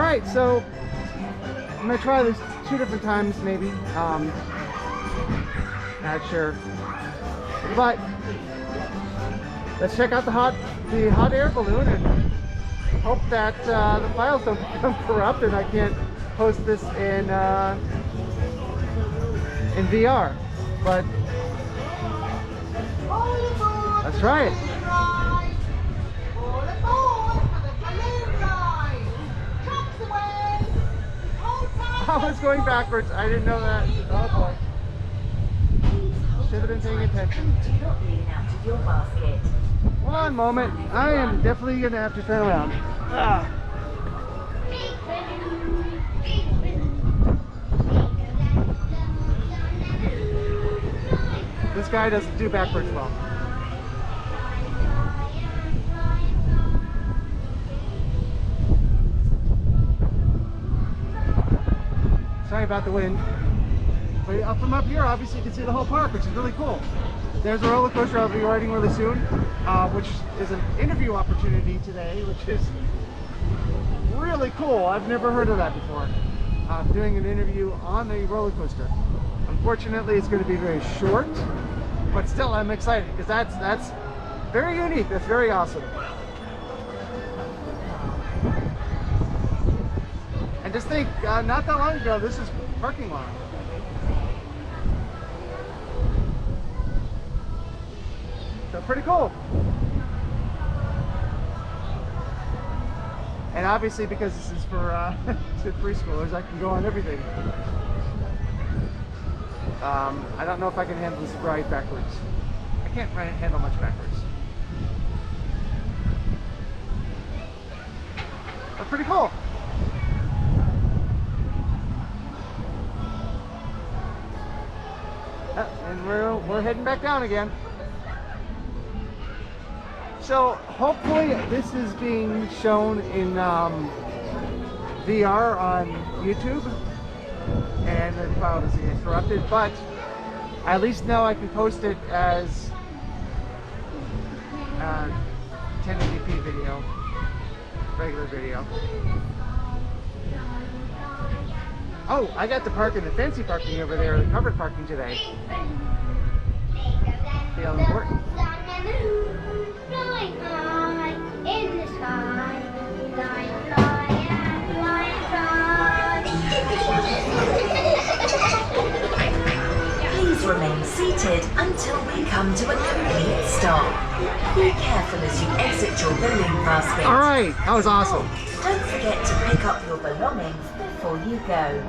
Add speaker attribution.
Speaker 1: Alright, so I'm gonna try this 2 different times maybe. Not sure. But let's check out the hot air balloon and hope that the files don't become corrupt and I can't post this in VR. But let's try it. I was going backwards. I didn't know that. Oh boy. Should have been paying attention. One moment. I am definitely going to have to turn around. This guy doesn't do backwards well. Sorry about the wind. But from up here, obviously you can see the whole park, which is really cool. There's a roller coaster I'll be riding really soon, which is an interview opportunity today, which is really cool. I've never heard of that before. Doing an interview on a roller coaster. Unfortunately, it's going to be very short, but still I'm excited because that's very unique. That's very awesome. And just think, not that long ago, this is parking lot. So pretty cool. And obviously, because this is for preschoolers, I can go on everything. I don't know if I can handle this ride backwards. I can't handle much backwards. But pretty cool. And we're heading back down again. So hopefully this is being shown in VR on YouTube, and the file doesn't get corrupted. But I at least know I can post it as 1080p video, regular video. Oh, I got to park in the fancy parking over there, the covered parking today. Feel important.
Speaker 2: Please remain seated until we come to a complete stop. Be careful as you exit your balloon basket.
Speaker 1: All right, that was awesome.
Speaker 2: Don't forget to pick up your belongings before you go.